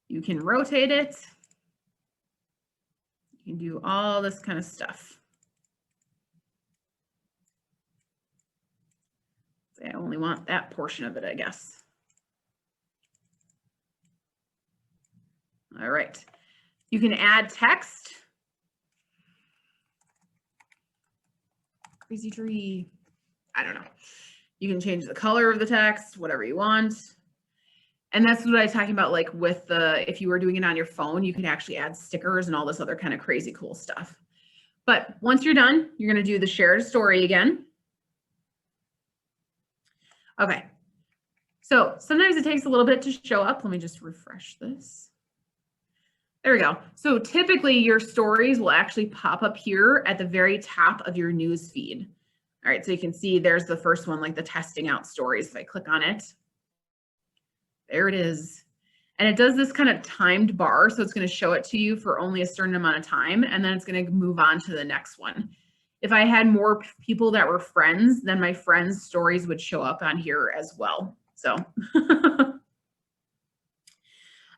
You can rotate it. You can do all this kind of stuff. I only want that portion of it, I guess. All right. You can add text. Crazy tree. I don't know. You can change the color of the text, whatever you want. And that's what I was talking about, like with the, if you were doing it on your phone, you can actually add stickers and all this other kind of crazy cool stuff. But once you're done, you're going to do the shared story again. Okay. So sometimes it takes a little bit to show up. Let me just refresh this. There we go. So typically your stories will actually pop up here at the very top of your news feed. All right, so you can see there's the first one, like the testing out stories. If I click on it, there it is. And it does this kind of timed bar. So it's going to show it to you for only a certain amount of time. And then it's going to move on to the next one. If I had more people that were friends, then my friends' stories would show up on here as well. So,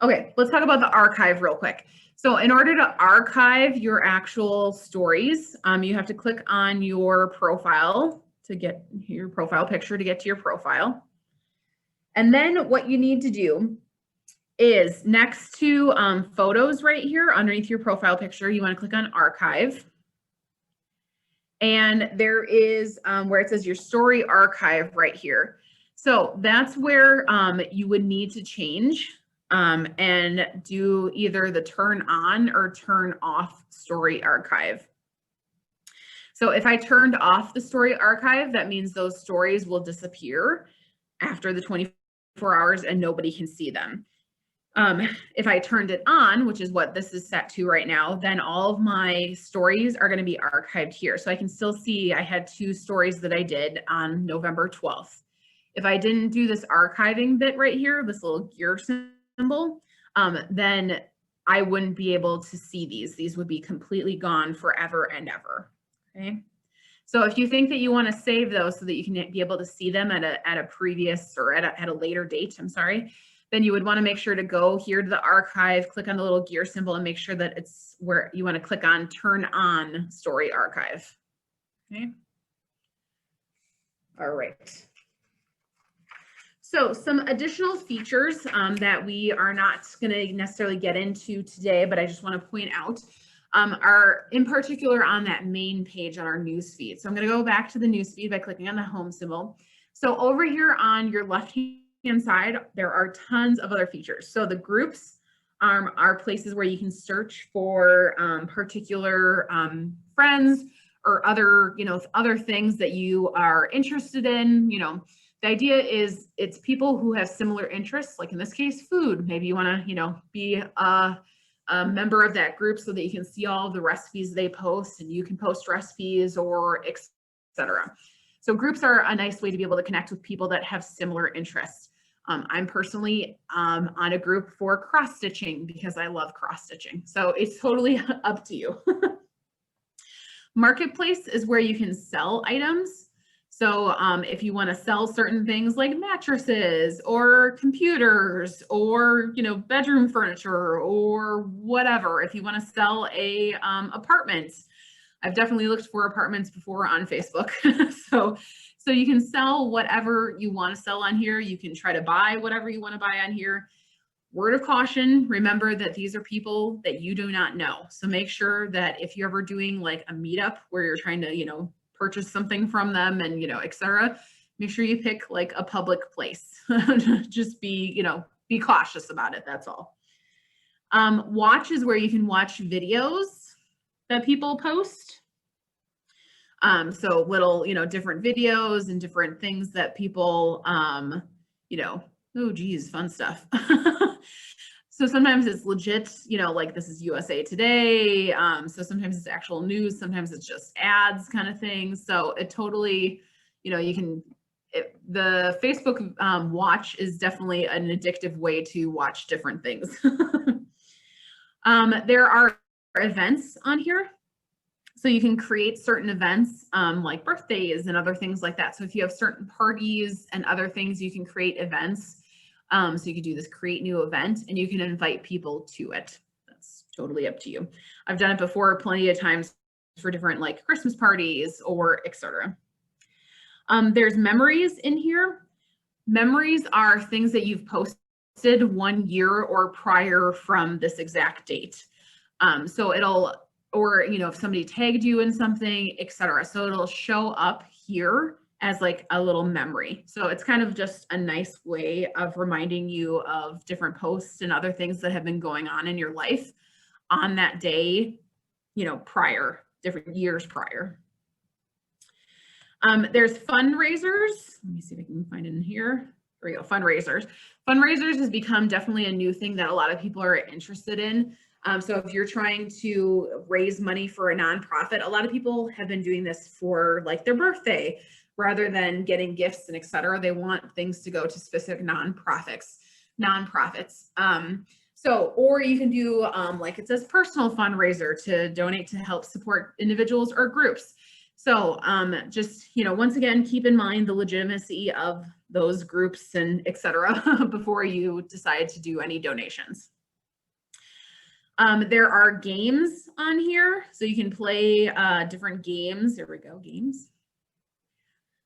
okay, let's talk about the archive real quick. So in order to archive your actual stories, you have to click on your profile to get your profile picture to get to your profile. And then what you need to do is next to photos right here underneath your profile picture, you want to click on archive. And there is where it says your story archive right here. So that's where you would need to change and do either the turn on or turn off story archive. So if I turned off the story archive, that means those stories will disappear after the 24 hours and nobody can see them. If I turned it on, which is what this is set to right now, then all of my stories are going to be archived here. So I can still see I had 2 stories that I did on November 12th. If I didn't do this archiving bit right here, this little gear symbol, then I wouldn't be able to see these. These would be completely gone forever and ever. Okay. So if you think that you want to save those so that you can be able to see them at a previous or at a later date, I'm sorry, then you would want to make sure to go here to the archive, click on the little gear symbol and make sure that it's where you want to click on turn on story archive. Okay. All right. So some additional features that we are not going to necessarily get into today, but I just want to point out are in particular on that main page on our news feed. So I'm going to go back to the news feed by clicking on the home symbol. So over here on your left-hand side, there are tons of other features. So the groups are places where you can search for particular friends or other, other things that you are interested in. The idea is it's people who have similar interests, like in this case, food. Maybe you want to, be a member of that group so that you can see all of the recipes they post and you can post recipes or etc. So groups are a nice way to be able to connect with people that have similar interests. I'm personally on a group for cross stitching because I love cross stitching. So it's totally up to you. Marketplace is where you can sell items. So if you want to sell certain things like mattresses or computers or, bedroom furniture or whatever, if you want to sell a apartment, I've definitely looked for apartments before on Facebook. So you can sell whatever you want to sell on here. You can try to buy whatever you want to buy on here. Word of caution, remember that these are people that you do not know. So make sure that if you're ever doing like a meetup where you're trying to, purchase something from them and, etc., make sure you pick like a public place. Just be cautious about it. That's all. Watch is where you can watch videos that people post. So little, different videos and different things that people, oh geez, fun stuff. So sometimes it's legit, like this is USA Today. So sometimes it's actual news. Sometimes it's just ads kind of thing. So it totally, you can the Facebook watch is definitely an addictive way to watch different things. There are events on here. So you can create certain events like birthdays and other things like that. So if you have certain parties and other things, you can create events. So you can do this create new event and you can invite people to it. That's totally up to you. I've done it before plenty of times for different like Christmas parties or etc. There's memories in here. Memories are things that you've posted 1 year or prior from this exact date. So it'll, or, you know, if somebody tagged you in something, etc. So it'll show up here as like a little memory. So it's kind of just a nice way of reminding you of different posts and other things that have been going on in your life on that day, you know, prior, different years prior. There's fundraisers. Let me see if I can find it in here. There we go, fundraisers. Fundraisers has become definitely a new thing that a lot of people are interested in. So if you're trying to raise money for a nonprofit, a lot of people have been doing this for like their birthday, rather than getting gifts and etc. They want things to go to specific nonprofits. So, or you can do like it says personal fundraiser to donate to help support individuals or groups. So just, you know, once again, keep in mind the legitimacy of those groups and etc. before you decide to do any donations. There are games on here, so you can play different games. There we go, games.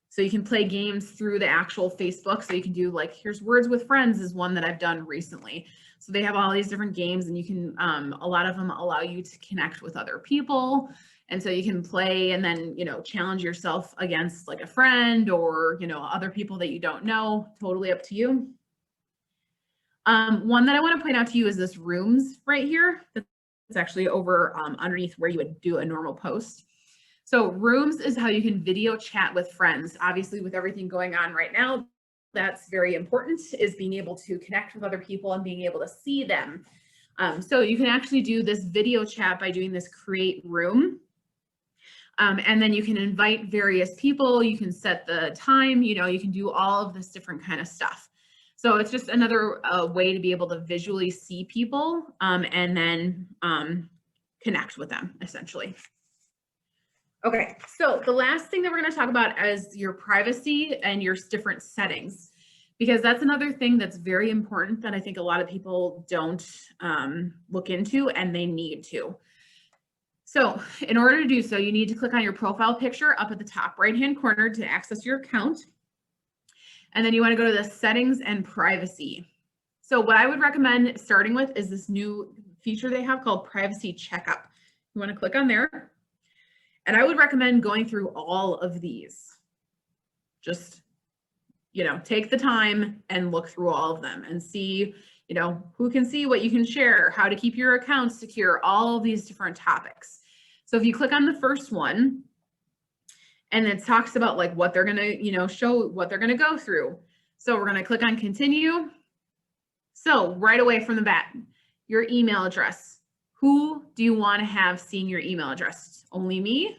So you can play games through the actual Facebook. So you can do like, here's Words with Friends is one that I've done recently. So they have all these different games and you can, a lot of them allow you to connect with other people. And so you can play and then, you know, challenge yourself against like a friend or, you know, other people that you don't know, totally up to you. One that I want to point out to you is this rooms right here. It's actually over underneath where you would do a normal post. So rooms is how you can video chat with friends. Obviously, with everything going on right now, that's very important, is being able to connect with other people and being able to see them. So you can actually do this video chat by doing this create room. And then you can invite various people. You can set the time, you know, you can do all of this different kind of stuff. So it's just another way to be able to visually see people and then connect with them, essentially. Okay, so the last thing that we're going to talk about is your privacy and your different settings, because that's another thing that's very important that I think a lot of people don't look into, and they need to. So in order to do so, you need to click on your profile picture up at the top right-hand corner to access your account. And then you want to go to the settings and privacy. So what I would recommend starting with is this new feature they have called Privacy Checkup. You want to click on there. And I would recommend going through all of these. Just, you know, take the time and look through all of them and see, you know, who can see what you can share, how to keep your account secure, all of these different topics. So if you click on the first one, and it talks about like what they're going to, you know, show what they're going to go through. So we're going to click on continue. So right away from the bat, your email address. Who do you want to have seeing your email address? Only me?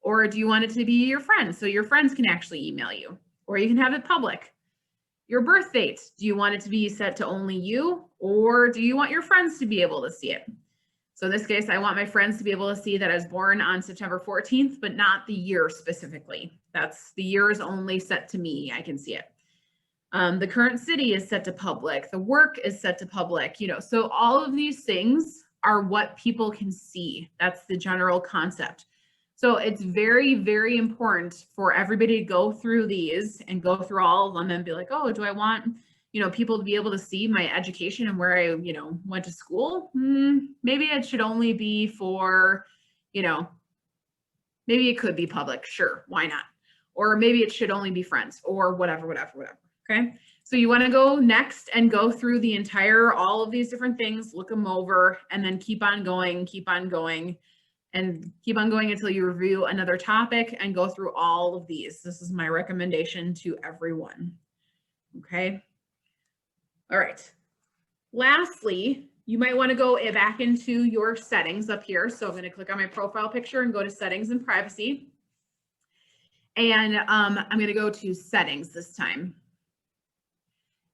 Or do you want it to be your friends so your friends can actually email you? Or you can have it public. Your birth date, do you want it to be set to only you? Or do you want your friends to be able to see it? So in this case, I want my friends to be able to see that I was born on September 14th, but not the year specifically. That's the year is only set to me. I can see it. The current city is set to public. The work is set to public, you know, so all of these things are what people can see. That's the general concept. So it's very, very important for everybody to go through these and go through all of them and be like, oh, do I want, you know, people to be able to see my education and where I, you know, went to school? Maybe it should only be for, you know, maybe it could be public. Sure, why not? Or maybe it should only be friends or whatever. Okay. So you want to go next and go through the entire, all of these different things, look them over, and then keep on going until you review another topic and go through all of these. This is my recommendation to everyone. Okay. All right. Lastly, you might want to go back into your settings up here. So I'm going to click on my profile picture and go to settings and privacy. And I'm going to go to settings this time.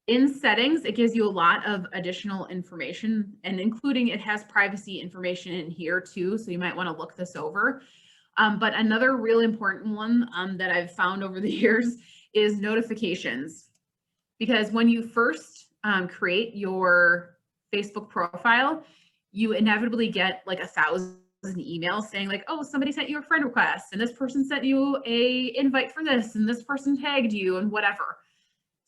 In settings, it gives you a lot of additional information, and including it has privacy information in here too, so you might want to look this over. But another really important one that I've found over the years is notifications. Because when you first create your Facebook profile, you inevitably get like 1,000 emails saying like, oh, somebody sent you a friend request, and this person sent you a invite for this, and this person tagged you, and whatever.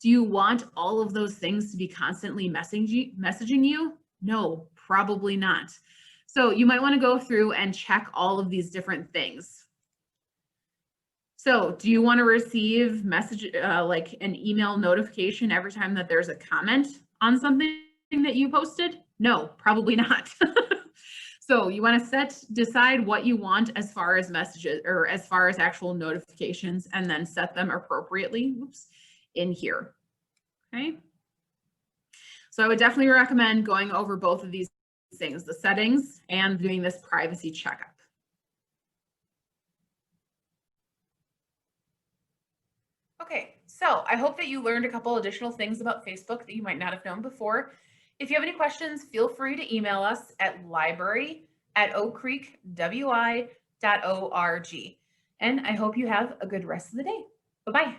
Do you want all of those things to be constantly messaging you? No, probably not. So you might want to go through and check all of these different things. So do you want to receive like an email notification every time that there's a comment on something that you posted? No, probably not. So you want to decide what you want as far as messages or as far as actual notifications, and then set them appropriately. Oops. In here. Okay. So I would definitely recommend going over both of these things, the settings and doing this privacy checkup. Okay, so I hope that you learned a couple additional things about Facebook that you might not have known before. If you have any questions, feel free to email us at library@oakcreekwi.org. And I hope you have a good rest of the day. Bye-bye.